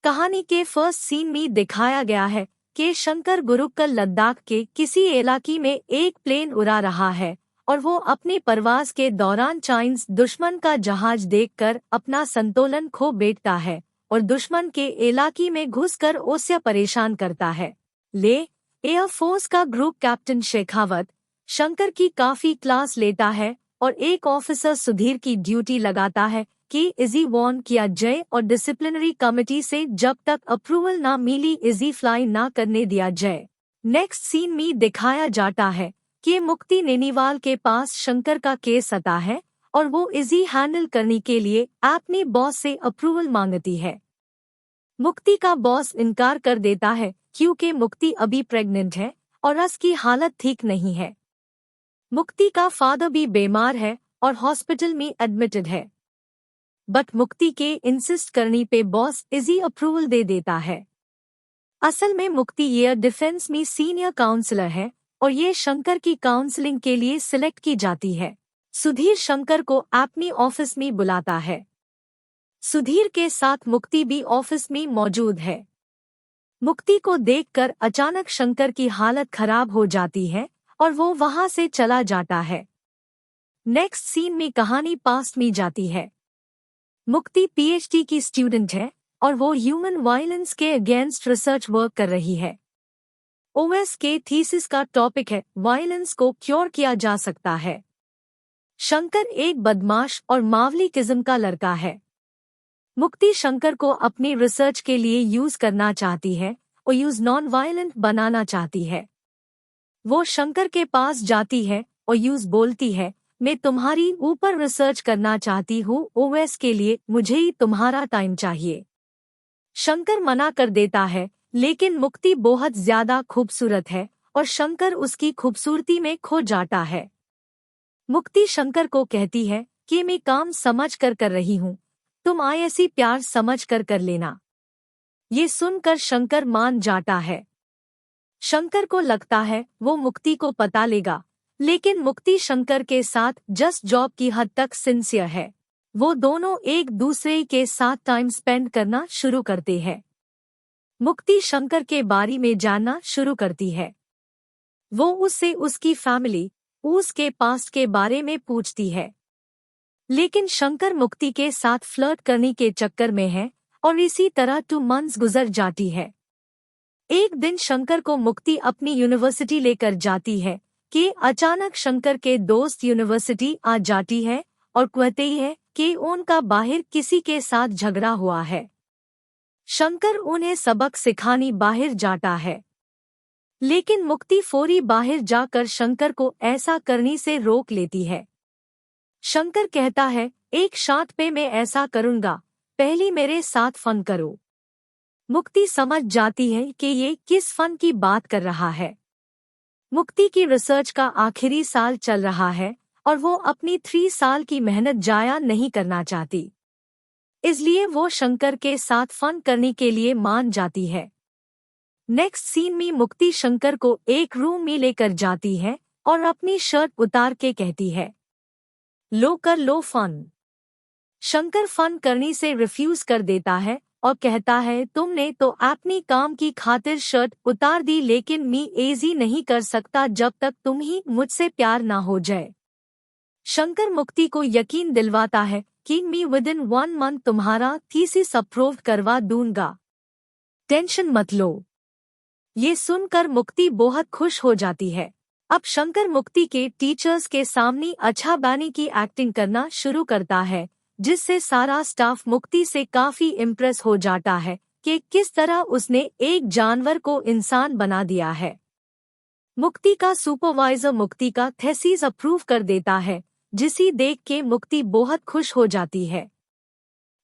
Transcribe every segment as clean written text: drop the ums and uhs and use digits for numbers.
कहानी के first scene में दिखाया गया है कि शंकर गुरुक्कल लद्दाख के किसी इलाके में एक प्लेन उड़ा रहा है और वो अपनी परवाज के दौरान चाइनीज दुश्मन का जहाज देखकर अपना संतुलन खो बैठता है और दुश्मन के इलाके में घुसकर उसे परेशान करता है। एयरफोर्स का ग्रुप कैप्टन शेखावत शंकर की काफी क्लास लेता है और एक ऑफिसर सुधीर की ड्यूटी लगाता है कि इजी वार्न किया जाए और डिसिप्लिनरी कमेटी से जब तक अप्रूवल ना मिली इजी फ्लाई ना करने दिया जाए। नेक्स्ट सीन में दिखाया जाता है कि मुक्ति नेनीवाल के पास शंकर का केस आता है और वो इजी हैंडल करने के लिए अपने बॉस से अप्रूवल मांगती है। मुक्ति का बॉस इनकार कर देता है क्योंकि मुक्ति अभी प्रेग्नेंट है और उसकी हालत ठीक नहीं है। मुक्ति का फादर भी बीमार है और हॉस्पिटल में एडमिटेड है, बट मुक्ति के इंसिस्ट करने पे बॉस इजी अप्रूवल दे देता है। असल में मुक्ति एयर डिफेंस में सीनियर काउंसलर है और ये शंकर की काउंसलिंग के लिए सिलेक्ट की जाती है। सुधीर शंकर को अपनी ऑफिस में बुलाता है। सुधीर के साथ मुक्ति भी ऑफिस में मौजूद है। मुक्ति को देखकर अचानक शंकर की हालत खराब हो जाती है और वो वहां से चला जाता है। नेक्स्ट सीन में कहानी पास्ट में जाती है। मुक्ति पीएचडी की स्टूडेंट है और वो ह्यूमन वायलेंस के अगेंस्ट रिसर्च वर्क कर रही है। ओएस के थीसिस का टॉपिक है वायलेंस को क्योर किया जा सकता है। शंकर एक बदमाश और मावली किस्म का लड़का है। मुक्ति शंकर को अपनी रिसर्च के लिए यूज करना चाहती है और यूज नॉन वायलेंट बनाना चाहती है। वो शंकर के पास जाती है और यूज बोलती है, मैं तुम्हारी ऊपर रिसर्च करना चाहती हूँ, ओएस के लिए मुझे ही तुम्हारा टाइम चाहिए। शंकर मना कर देता है, लेकिन मुक्ति बहुत ज्यादा खूबसूरत है और शंकर उसकी खूबसूरती में खो जाता है। मुक्ति शंकर को कहती है कि मैं काम समझ कर रही हूँ, तुम ऐसी प्यार समझ कर लेना। ये सुनकर शंकर मान जाता है। शंकर को लगता है वो मुक्ति को पता लेगा, लेकिन मुक्ति शंकर के साथ जस्ट जॉब की हद तक सिंसियर है। वो दोनों एक दूसरे के साथ टाइम स्पेंड करना शुरू करते हैं। मुक्ति शंकर के बारे में जानना शुरू करती है। वो उससे उसकी फैमिली, उसके पास्ट के बारे में पूछती है, लेकिन शंकर मुक्ति के साथ फ्लर्ट करने के चक्कर में है और इसी तरह 2 मंथ्स गुजर जाती है। एक दिन शंकर को मुक्ति अपनी यूनिवर्सिटी लेकर जाती है कि अचानक शंकर के दोस्त यूनिवर्सिटी आ जाती है और कहते है कि उनका बाहर किसी के साथ झगड़ा हुआ है। शंकर उन्हें सबक सिखाने बाहर जाता है, लेकिन मुक्ति फौरी बाहर जाकर शंकर को ऐसा करने से रोक लेती है। शंकर कहता है, एक शॉट पे मैं ऐसा करूंगा, पहले मेरे साथ फन करो। मुक्ति समझ जाती है कि ये किस फन की बात कर रहा है। मुक्ति की रिसर्च का आखिरी साल चल रहा है और वो अपनी 3 साल की मेहनत जाया नहीं करना चाहती, इसलिए वो शंकर के साथ फन करने के लिए मान जाती है। नेक्स्ट सीन में मुक्ति शंकर को एक रूम में लेकर जाती है और अपनी शर्ट उतार के कहती है, लो कर लो फन। शंकर फन करने से रिफ्यूज कर देता है और कहता है, तुमने तो अपनी काम की खातिर शर्ट उतार दी, लेकिन मैं ऐसी नहीं कर सकता जब तक तुम ही मुझसे प्यार ना हो जाए। शंकर मुक्ति को यकीन दिलवाता है कि मैं विदिन 1 मंथ तुम्हारा थीसिस अप्रूव करवा दूंगा, टेंशन मत लो। ये सुनकर मुक्ति बहुत खुश हो जाती है। अब शंकर मुक्ति के टीचर्स के सामने अच्छा बानी की एक्टिंग करना शुरू करता है, जिससे सारा स्टाफ मुक्ति से काफी इम्प्रेस हो जाता है कि किस तरह उसने एक जानवर को इंसान बना दिया है। मुक्ति का सुपरवाइजर मुक्ति का थीसिस अप्रूव कर देता है, जिसे देख के मुक्ति बहुत खुश हो जाती है।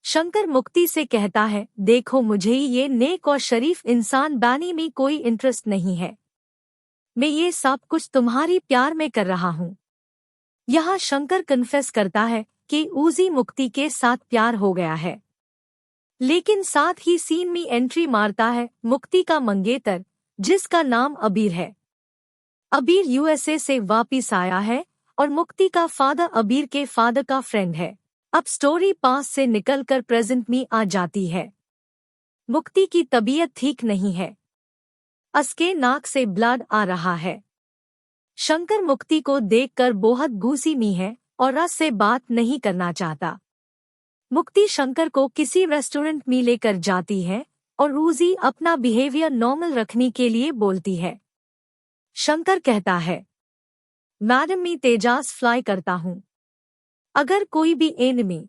शंकर मुक्ति से कहता है, देखो मुझे ये नेक और शरीफ इंसान बनने में कोई इंटरेस्ट नहीं है, मैं ये सब कुछ तुम्हारी प्यार में कर रहा हूँ। यहाँ शंकर कन्फेस करता है कि उसी मुक्ति के साथ प्यार हो गया है, लेकिन साथ ही सीन में एंट्री मारता है मुक्ति का मंगेतर, जिसका नाम अबीर है। अबीर यूएसए से वापिस आया है और मुक्ति का फादर अबीर के फादर का फ्रेंड है। अब स्टोरी पास्ट से निकलकर प्रेजेंट में आ जाती है। मुक्ति की तबीयत ठीक नहीं है। उसके नाक से ब्लड आ रहा है। शंकर मुक्ति को देखकर बहुत गुस्से में है और रस से बात नहीं करना चाहता। मुक्ति शंकर को किसी रेस्टोरेंट में लेकर जाती है और रोजी अपना बिहेवियर नॉर्मल रखने के लिए बोलती है। शंकर कहता है, मैडम मैं तेजास फ्लाई करता हूँ। अगर कोई भी एनिमी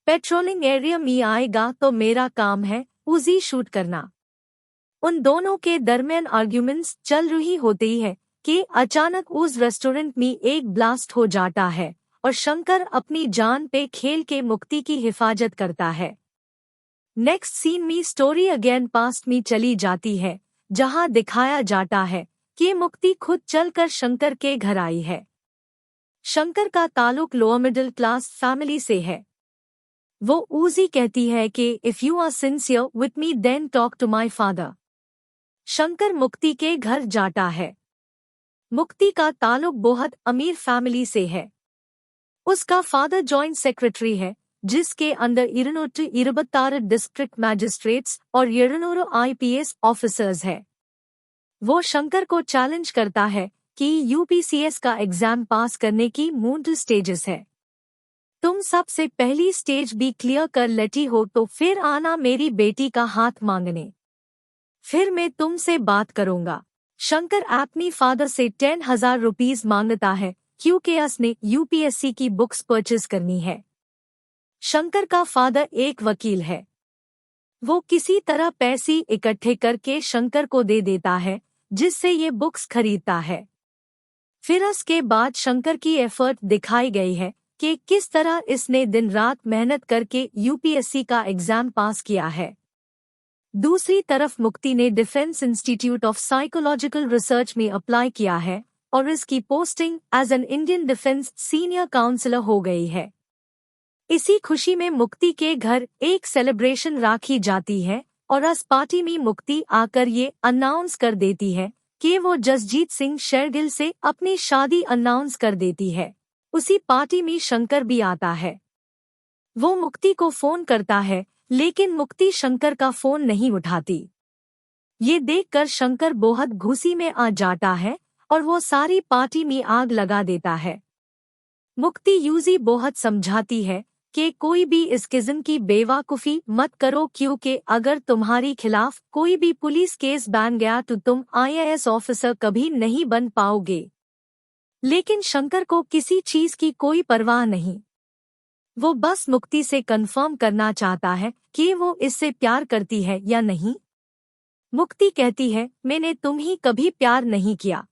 पेट्रोलिंग एरिया में आएगा तो मेरा काम है उसी शूट करना। उन दोनों के दरमियान आर्ग्यूमेंट्स चल रही होती है कि अचानक उस रेस्टोरेंट में एक ब्लास्ट हो जाता है और शंकर अपनी जान पे खेल के मुक्ति की हिफाजत करता है। नेक्स्ट सीन में स्टोरी अगेन पास्ट में चली जाती है, जहां दिखाया जाता है कि मुक्ति खुद चलकर शंकर के घर आई है। शंकर का ताल्लुक लोअर मिडिल क्लास फैमिली से है। वो उजी कहती है कि if you are sincere with me then talk to my father. Shankar Mukti के घर जाता है। मुक्ति का ताल्लुक बहुत अमीर फैमिली से है। उसका फादर जॉइंट सेक्रेटरी है, जिसके अंदर 226 डिस्ट्रिक्ट मैजिस्ट्रेट्स और 200 IPS ऑफिसर्स है। वो शंकर को चैलेंज करता है कि UPCS का एग्जाम पास करने की 3 स्टेजेस है। तुम सबसे पहली स्टेज भी क्लियर कर लेती हो तो फिर आना मेरी बेटी का हाथ मांगने, फिर मैं तुमसे बात करूंगा। शंकर अपनी फादर से 10,000 रुपीज मांगता है क्योंकि उसने UPSC की बुक्स परचेज करनी है। शंकर का फादर एक वकील है। वो किसी तरह पैसे इकट्ठे करके शंकर को दे देता है, जिससे ये बुक्स खरीदता है। फिर उसके बाद शंकर की एफर्ट दिखाई गई है कि किस तरह इसने दिन रात मेहनत करके UPSC का एग्जाम पास किया है। दूसरी तरफ मुक्ति ने defence institute of psychological research में अप्लाई किया है और इसकी posting as an Indian defence senior counsellor हो गई है। इसी खुशी में मुक्ति के घर एक सेलिब्रेशन रखी जाती है और इस पार्टी में मुक्ति आकर ये अनाउंस कर देती है कि वो जसजीत सिंह शेरगिल से अपनी शादी अनाउंस कर देती है। उसी पार्टी में शंकर भी आता है। वो मुक्ति को फोन करता है, लेकिन मुक्ति शंकर का फोन नहीं उठाती। ये देखकर शंकर बहुत गुस्से में आ जाता है और वो सारी पार्टी में आग लगा देता है। मुक्ति यूजी बहुत समझाती है कि कोई भी इस किस्म की बेवकूफ़ी मत करो, क्योंकि अगर तुम्हारी खिलाफ कोई भी पुलिस केस बन गया तो तुम IAS ऑफिसर कभी नहीं बन पाओगे। लेकिन शंकर को किसी चीज की कोई परवाह नहीं। वो बस मुक्ति से कंफर्म करना चाहता है कि वो इससे प्यार करती है या नहीं। मुक्ति कहती है, मैंने तुम्हें कभी प्यार नहीं किया।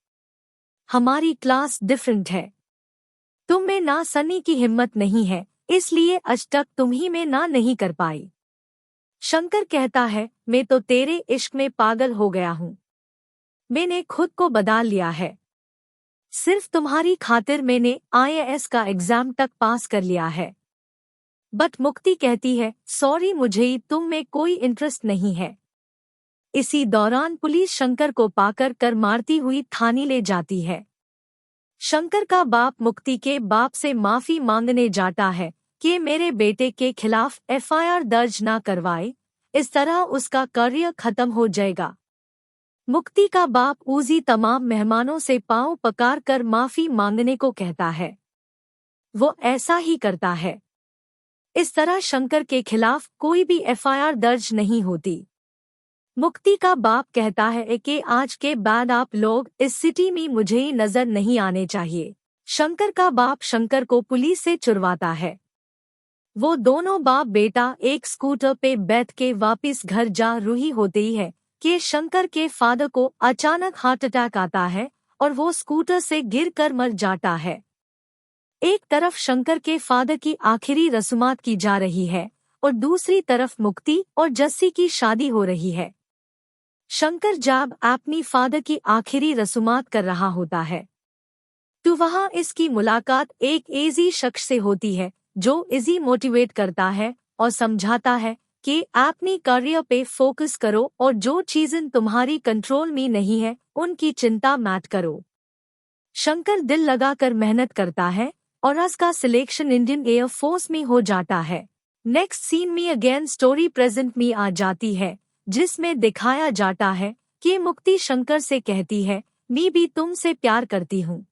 हमारी क्लास डिफरेंट है। तुम में ना सनी की हिम्मत नहीं है, इसलिए आज तक तुम्ही में ना नहीं कर पाई। शंकर कहता है, मैं तो तेरे इश्क में पागल हो गया हूँ। मैंने खुद को बदल लिया है। सिर्फ तुम्हारी खातिर मैंने IAS का एग्जाम तक पास कर लिया है। बट मुक्ति कहती है, सॉरी, मुझे तुम में कोई इंटरेस्ट नहीं है। इसी दौरान पुलिस शंकर को पाकर कर मारती हुई थाने ले जाती है। शंकर का बाप मुक्ति के बाप से माफी मांगने जाता है कि मेरे बेटे के खिलाफ FIR दर्ज ना करवाए, इस तरह उसका करियर खत्म हो जाएगा। मुक्ति का बाप उजी तमाम मेहमानों से पांव पकार कर माफी मांगने को कहता है। वो ऐसा ही करता है। इस तरह शंकर के खिलाफ कोई भी FIR दर्ज नहीं होती। मुक्ति का बाप कहता है कि आज के बाद आप लोग इस सिटी में मुझे नजर नहीं आने चाहिए। शंकर का बाप शंकर को पुलिस से छुड़वाता है। वो दोनों बाप बेटा एक स्कूटर पे बैठ के वापस घर जा रही होती है कि शंकर के फादर को अचानक हार्ट अटैक आता है और वो स्कूटर से गिरकर मर जाता है। एक तरफ शंकर के फादर की आखिरी रस्मात की जा रही है और दूसरी तरफ मुक्ति और जस्सी की शादी हो रही है। शंकर जब अपनी फादर की आखिरी रस्मात कर रहा होता है तो वहां इसकी मुलाकात एक एजी शख्स से होती है, जो इजी मोटिवेट करता है और समझाता है कि अपनी करियर पे फोकस करो और जो चीजें तुम्हारी कंट्रोल में नहीं है उनकी चिंता मत करो। शंकर दिल लगाकर मेहनत करता है और उसका सिलेक्शन इंडियन एयर फोर्स में हो जाता है। नेक्स्ट सीन में अगेन स्टोरी प्रेजेंट में आ जाती है, जिसमें दिखाया जाता है कि मुक्ति शंकर से कहती है, मैं भी तुमसे प्यार करती हूँ।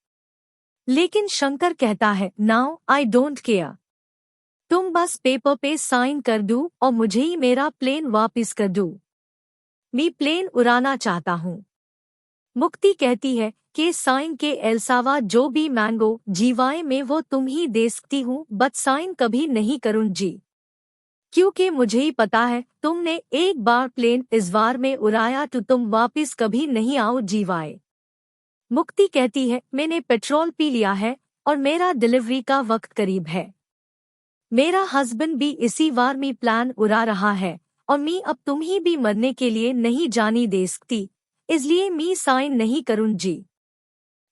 लेकिन शंकर कहता है, नाउ आई डोंट केयर, तुम बस पेपर पे साइन कर दो और मुझे ही मेरा प्लेन वापस कर दो, मैं प्लेन उड़ाना चाहता हूँ। मुक्ति कहती है कि साइन के एल्सावा जो भी मैंगो जीवाए में वो तुम ही दे सकती हूँ, बट साइन कभी नहीं करूँ जी, क्योंकि मुझे ही पता है तुमने एक बार प्लेन इस बार में उड़ाया तो तुम वापस कभी नहीं आओ जीवाए। मुक्ति कहती है, मैंने पेट्रोल पी लिया है और मेरा डिलीवरी का वक्त करीब है। मेरा हस्बैंड भी इसी बार में प्लान उड़ा रहा है और मैं अब तुम ही भी मरने के लिए नहीं जानी दे सकती, इसलिए मैं साइन नहीं करूँ जी।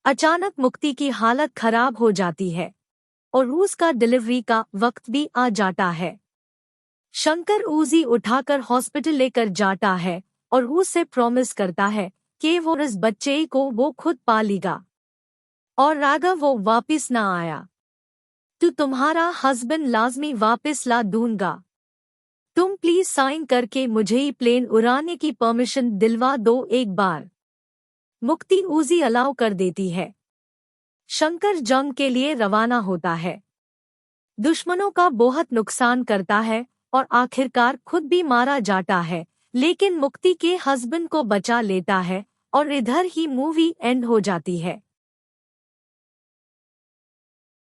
अचानक मुक्ति की हालत खराब हो जाती है और उसका डिलीवरी का वक्त भी आ जाता है। शंकर उसी उठाकर हॉस्पिटल लेकर जाता है और उससे प्रॉमिस करता है कि वो इस बच्चे को वो खुद पालेगा और राघव वो वापस ना आया तो तुम्हारा हस्बैंड लाजमी वापस ला दूंगा। तुम प्लीज साइन करके मुझे ही प्लेन उड़ाने की परमिशन दिलवा दो एक बार। मुक्ति उसी अलाउ कर देती है। शंकर जंग के लिए रवाना होता है, दुश्मनों का बहुत नुकसान करता है और आखिरकार खुद भी मारा जाता है, लेकिन मुक्ति के हस्बैंड को बचा लेता है और इधर ही मूवी एंड हो जाती है।